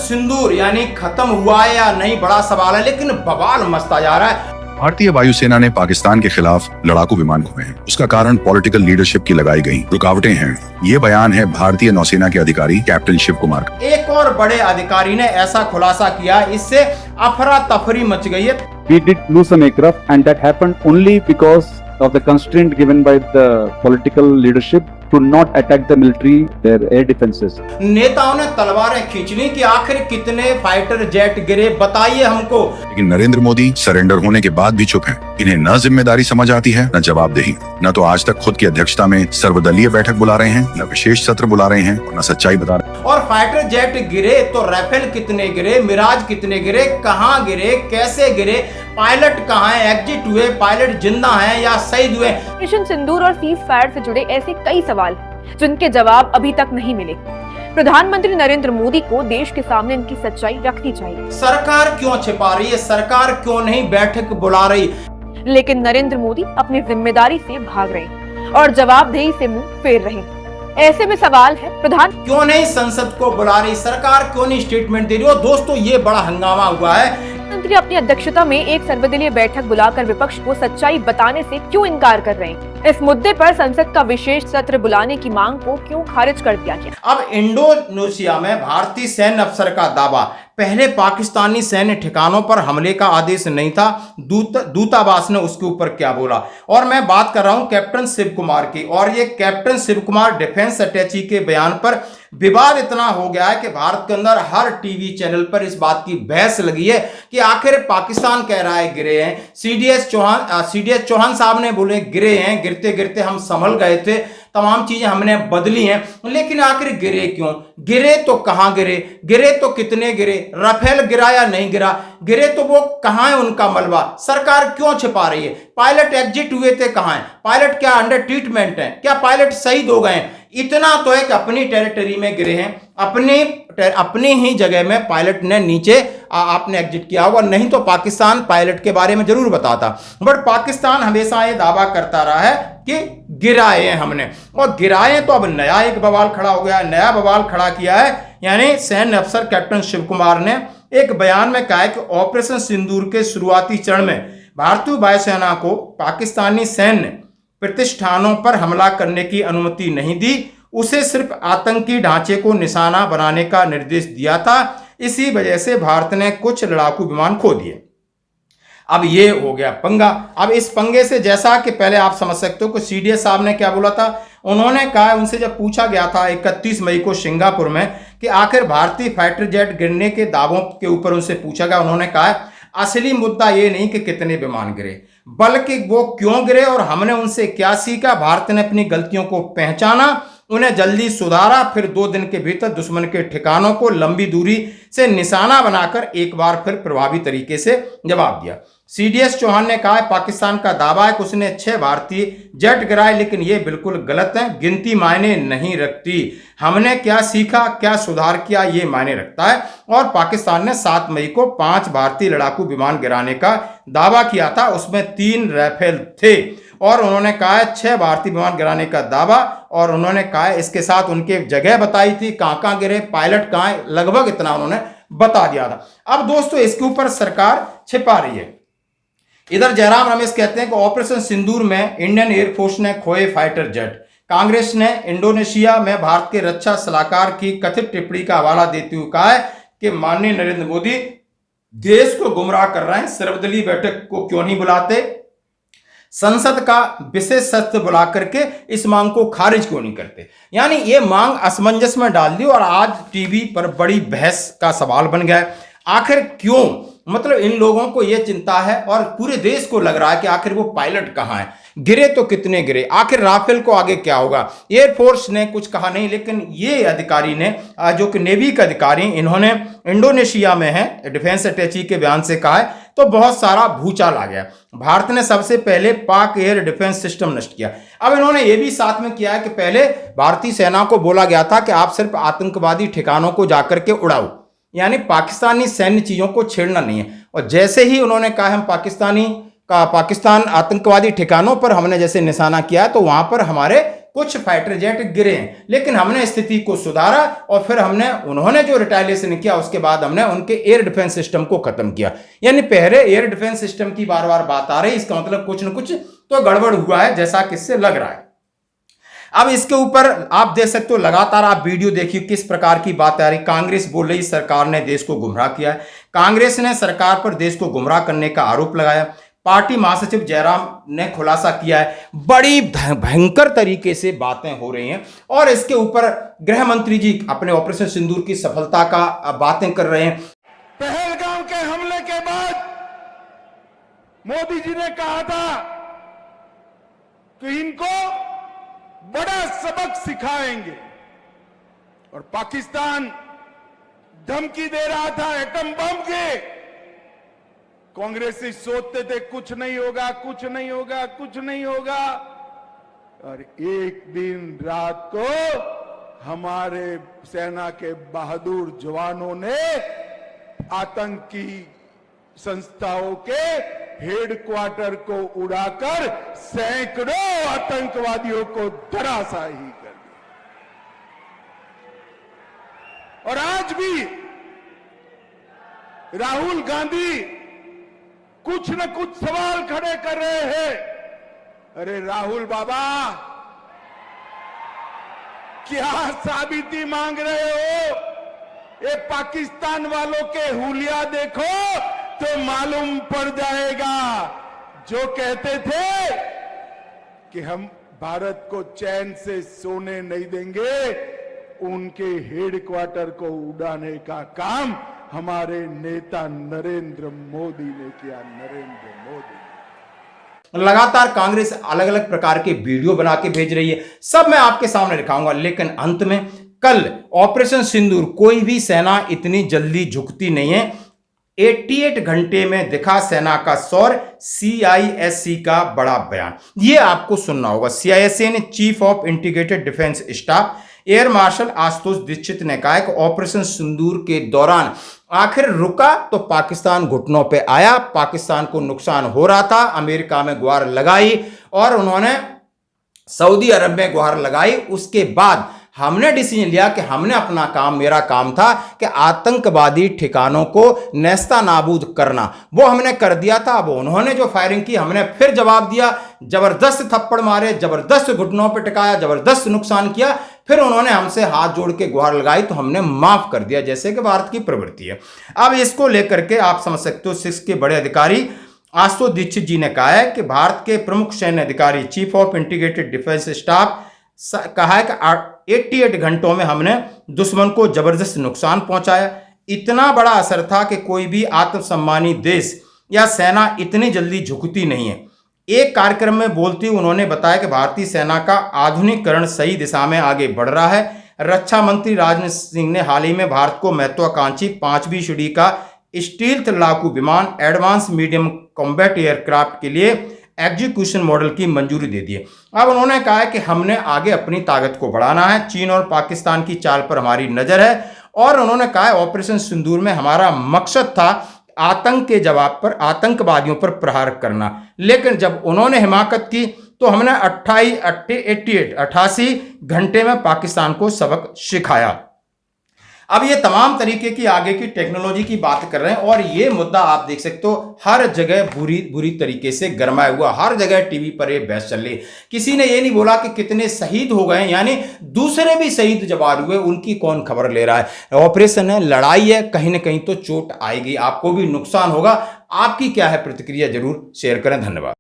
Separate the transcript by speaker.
Speaker 1: सिंदूर यानी खत्म हुआ है या नहीं, बड़ा सवाल है, लेकिन बवाल मचता जा रहा है।
Speaker 2: भारतीय वायुसेना ने पाकिस्तान के खिलाफ लड़ाकू विमान खोए हैं। उसका कारण पॉलिटिकल लीडरशिप की लगाई गई रुकावटें हैं। ये बयान है भारतीय नौसेना के अधिकारी कैप्टन शिव कुमार का।
Speaker 1: एक और बड़े अधिकारी ने ऐसा खुलासा किया, इससे अफरा तफरी मच गई है।
Speaker 3: We did lose some aircraft and that happened only because of the constraint given by the political leadership to not attack the military, their air defenses.
Speaker 1: नेताओं ने तलवारें खींच ली कि आखिर कितने फाइटर जेट गिरे, बताइए हमको।
Speaker 2: लेकिन नरेंद्र मोदी सरेंडर होने के बाद भी चुप हैं। इन्हें न जिम्मेदारी समझ आती है, न जवाबदेही। न तो आज तक खुद की अध्यक्षता में सर्वदलीय बैठक बुला रहे हैं, न विशेष सत्र बुला रहे हैं, और न सच्चाई बता रहे हैं।
Speaker 1: और फाइटर जेट गिरे तो राफेल कितने गिरे, मिराज कितने गिरे, कहां गिरे, कैसे गिरे, पायलट कहां है, एग्जिट हुए, पायलट जिंदा हैं या शहीद हुए।
Speaker 4: ऑपरेशन सिंदूर और सीज फायर से जुड़े ऐसे कई सवाल जिनके जवाब अभी तक नहीं मिले। प्रधानमंत्री नरेंद्र मोदी को देश के सामने इनकी सच्चाई रखनी चाहिए।
Speaker 1: सरकार क्यों छिपा रही है, सरकार क्यों नहीं बैठक बुला रही?
Speaker 4: लेकिन नरेंद्र मोदी अपनी जिम्मेदारी से भाग रहे और जवाबदेही से मुंह फेर रहे। ऐसे में सवाल है, प्रधान
Speaker 1: क्यों नहीं संसद को बुला रही, सरकार क्यों नहीं स्टेटमेंट दे रही? और दोस्तों ये बड़ा हंगामा हुआ है।
Speaker 4: मंत्री अपनी अध्यक्षता में एक सर्वदलीय बैठक बुलाकर विपक्ष को सच्चाई बताने से क्यों इनकार कर रहे हैं? इस मुद्दे पर संसद का विशेष सत्र बुलाने की मांग को क्यों खारिज कर दिया गया?
Speaker 1: अब इंडोनेशिया में भारतीय सैन्य अफसर का दावा, पहले पाकिस्तानी सैन्य ठिकानों पर हमले का आदेश नहीं था। दूतावास ने उसके ऊपर क्या बोला? और मैं बात कर रहा हूं कैप्टन शिव कुमार की, और ये कैप्टन शिव कुमार डिफेंस अटैची के बयान पर विवाद इतना हो गया है कि भारत के अंदर हर टीवी चैनल पर इस बात की बहस लगी है कि आखिर पाकिस्तान कह रहा है गिरे हैं, सीडीएस चौहान साहब ने बोले गिरे हैं, गिरते गिरते हम संभल गए थे, तमाम चीजें हमने बदली हैं, लेकिन आखिर गिरे क्यों? गिरे तो कहां गिरे, गिरे तो कितने गिरे, राफेल गिरा या नहीं गिरा, गिरे तो वो कहां है उनका मलबा, सरकार क्यों छिपा रही है? पायलट एग्जिट हुए थे, कहां है पायलट? क्या अंडर ट्रीटमेंट है? क्या पायलट शहीद हो गए हैं? इतना तो है कि अपनी टेरिटरी में गिरे हैं, अपनी ही जगह में पायलट ने नीचे आपने एग्जिट किया होगा, नहीं तो पाकिस्तान पायलट के बारे में जरूर बताता। बट पाकिस्तान हमेशा ये दावा करता रहा है कि गिराए हैं हमने, और गिराए तो अब नया एक बवाल खड़ा हो गया, नया बवाल खड़ा किया है। यानी सैन्य अफसर कैप्टन शिव कुमार ने एक बयान में कहा है कि ऑपरेशन सिंदूर के शुरुआती चरण में भारतीय वायुसेना को पाकिस्तानी सैन्य प्रतिष्ठानों पर हमला करने की अनुमति नहीं दी, उसे सिर्फ आतंकी ढांचे को निशाना बनाने का निर्देश दिया था। इसी वजह से भारत ने कुछ लड़ाकू विमान खो दिए। अब ये हो गया पंगा। अब इस पंगे से जैसा कि पहले आप समझ सकते हो कि सीडीएस साहब ने क्या बोला था, उन्होंने कहा, उनसे जब पूछा गया था 31 मई को सिंगापुर में कि आखिर भारतीय फाइटर जेट गिरने के दावों के ऊपर उनसे पूछा गया, उन्होंने कहा असली मुद्दा ये नहीं कि कितने विमान गिरे, बल्कि वो क्यों गिरे और हमने उनसे क्या सीखा। भारत ने अपनी गलतियों को पहचाना, उन्हें जल्दी सुधारा, फिर 2 दिन के भीतर दुश्मन के ठिकानों को लंबी दूरी से निशाना बनाकर एक बार फिर प्रभावी तरीके से जवाब दिया। सीडीएस चौहान ने कहा पाकिस्तान का दावा है कि उसने 6 भारतीय जेट गिराए, लेकिन ये बिल्कुल गलत है, गिनती मायने नहीं रखती। हमने क्या सीखा, क्या सुधार किया, ये मायने रखता है। और पाकिस्तान ने 7 मई को 5 भारतीय लड़ाकू विमान गिराने का दावा किया था, उसमें 3 राफेल थे, और उन्होंने कहा है 6 भारतीय विमान गिराने का दावा, और उन्होंने कहा है इसके साथ उनके जगह बताई थी, कहां गिरे, पायलट कहां है, लगभग इतना उन्होंने बता दिया था। अब दोस्तों इसके ऊपर सरकार छिपा रही है। इधर जयराम रमेश कहते हैं कि ऑपरेशन सिंदूर में इंडियन एयरफोर्स ने खोए फाइटर जेट। कांग्रेस ने इंडोनेशिया में भारत के रक्षा सलाहकार की कथित टिप्पणी का हवाला देते हुए कहा है कि माननीय नरेंद्र मोदी देश को गुमराह कर रहे हैं, सर्वदलीय बैठक को क्यों नहीं बुलाते, संसद का विशेष सत्र बुला करके इस मांग को खारिज क्यों नहीं करते। यानी ये मांग असमंजस में डाल दी और आज टीवी पर बड़ी बहस का सवाल बन गया है। आखिर क्यों, मतलब इन लोगों को यह चिंता है और पूरे देश को लग रहा है कि आखिर वो पायलट कहां है, गिरे तो कितने गिरे, आखिर राफेल को आगे क्या होगा। एयरफोर्स ने कुछ कहा नहीं, लेकिन ये अधिकारी ने, जो कि नेवी के अधिकारी, इन्होंने इंडोनेशिया में है डिफेंस अटैची के बयान से कहा है तो बहुत सारा भूचाल आ गया। भारत ने सबसे पहले पाक एयर डिफेंस सिस्टम नष्ट किया। अब इन्होंने ये भी साथ में किया है कि पहले भारतीय सेना को बोला गया था कि आप सिर्फ आतंकवादी ठिकानों को जाकर के उड़ाओ, यानी पाकिस्तानी सैन्य चीजों को छेड़ना नहीं है। और जैसे ही उन्होंने कहा हम पाकिस्तान आतंकवादी ठिकानों पर हमने जैसे निशाना किया है तो वहां पर हमारे कुछ फाइटर जेट गिरे हैं, लेकिन हमने स्थिति को सुधारा और फिर उन्होंने जो रिटालिएशन किया उसके बाद हमने उनके एयर डिफेंस सिस्टम को खत्म किया। यानी पहले एयर डिफेंस सिस्टम की बार बार बात आ रही, इसका मतलब कुछ न कुछ तो गड़बड़ हुआ है, जैसा किससे लग रहा है। अब इसके ऊपर आप देख सकते हो, लगातार आप वीडियो देखिए किस प्रकार की बात आ रही। कांग्रेस बोल रही सरकार ने देश को गुमराह किया है, कांग्रेस ने सरकार पर देश को गुमराह करने का आरोप लगाया। पार्टी महासचिव जयराम ने खुलासा किया है, बड़ी भयंकर तरीके से बातें हो रही हैं और इसके ऊपर गृह मंत्री जी अपने ऑपरेशन सिंदूर की सफलता का बातें कर रहे हैं।
Speaker 5: पहलगाम के हमले के बाद मोदी जी ने कहा था कि इनको बड़ा सबक सिखाएंगे और पाकिस्तान धमकी दे रहा था एटम बम के। कांग्रेसी सोचते थे कुछ नहीं होगा, कुछ नहीं होगा, कुछ नहीं होगा, और एक दिन रात को हमारे सेना के बहादुर जवानों ने आतंकी संस्थाओं के हेडक्वार्टर को उड़ाकर सैकड़ों आतंकवादियों को धराशायी कर दिया। और आज भी राहुल गांधी कुछ न कुछ सवाल खड़े कर रहे हैं। अरे राहुल बाबा, क्या साबिती मांग रहे हो? ये पाकिस्तान वालों के हुलिया देखो तो मालूम पड़ जाएगा। जो कहते थे कि हम भारत को चैन से सोने नहीं देंगे, उनके हेडक्वार्टर को उड़ाने का काम हमारे नेता नरेंद्र मोदी ने किया। नरेंद्र मोदी
Speaker 1: लगातार कांग्रेस अलग अलग प्रकार के वीडियो बना के भेज रही है, सब मैं आपके सामने दिखाऊंगा। लेकिन अंत में कल ऑपरेशन सिंदूर, कोई भी सेना इतनी जल्दी झुकती नहीं है। 88 घंटे में दिखा सेना का शौर्य, CISC का बड़ा बयान, ये आपको सुनना होगा। CISC ने chief of integrated defence staff air marshal Ashutosh Dikshit ने कहा कि ऑपरेशन सिंदूर के दौरान आखिर रुका तो पाकिस्तान घुटनों पे आया, पाकिस्तान को नुकसान हो रहा था, अमेरिका में गुहार लगाई और उन्होंने सऊदी अरब में गुहार लगाई। उसके बाद हमने डिसीजन लिया कि हमने अपना काम, मेरा काम था कि आतंकवादी ठिकानों को नेस्ता नाबूद करना, वो हमने कर दिया था। अब उन्होंने जो फायरिंग की, हमने फिर जवाब दिया, जबरदस्त थप्पड़ मारे, जबरदस्त घुटनों पर टिकाया, जबरदस्त नुकसान किया। फिर उन्होंने हमसे हाथ जोड़ के गुहार लगाई तो हमने माफ कर दिया, जैसे कि भारत की प्रवृत्ति है। अब इसको लेकर के आप समझ सकते हो, 6 के बड़े अधिकारी आशुतोष दीक्षित जी ने कहा है कि भारत के प्रमुख सैन्य अधिकारी chief of integrated defence staff कहा है कि 88 घंटों में हमने दुश्मन को जबरदस्त नुकसान पहुंचाया। इतना बड़ा असर था कि कोई भी आत्मसम्मानी देश या सेना इतनी जल्दी झुकती नहीं है। एक कार्यक्रम में बोलते हुए उन्होंने बताया कि भारतीय सेना का आधुनिकीकरण सही दिशा में आगे बढ़ रहा है। रक्षा मंत्री राजनाथ सिंह ने हाल ही में भारत को महत्वाकांक्षी 5वीं श्रेणी का स्टील्थ लड़ाकू विमान एडवांस मीडियम कॉम्बैट एयरक्राफ्ट के लिए एग्जीक्यूशन मॉडल की मंजूरी दे दी है। अब उन्होंने कहा है कि हमने आगे अपनी ताकत को बढ़ाना है, चीन और पाकिस्तान की चाल पर हमारी नजर है। और उन्होंने कहा है ऑपरेशन सिंदूर में हमारा मकसद था आतंक के जवाब पर, आतंकवादियों पर प्रहार करना। लेकिन जब उन्होंने हिमाकत की तो हमने 88 घंटे में पाकिस्तान को सबक सिखाया। अब ये तमाम तरीके की आगे की टेक्नोलॉजी की बात कर रहे हैं और ये मुद्दा आप देख सकते हो हर जगह बुरी तरीके से गरमाया हुआ, हर जगह टीवी पर ये बहस चल रही है। किसी ने ये नहीं बोला कि कितने शहीद हो गए, यानी दूसरे भी शहीद जवान हुए, उनकी कौन खबर ले रहा है। ऑपरेशन है, लड़ाई है, कहीं ना कहीं तो चोट आएगी, आपको भी नुकसान होगा। आपकी क्या है प्रतिक्रिया, जरूर शेयर करें। धन्यवाद।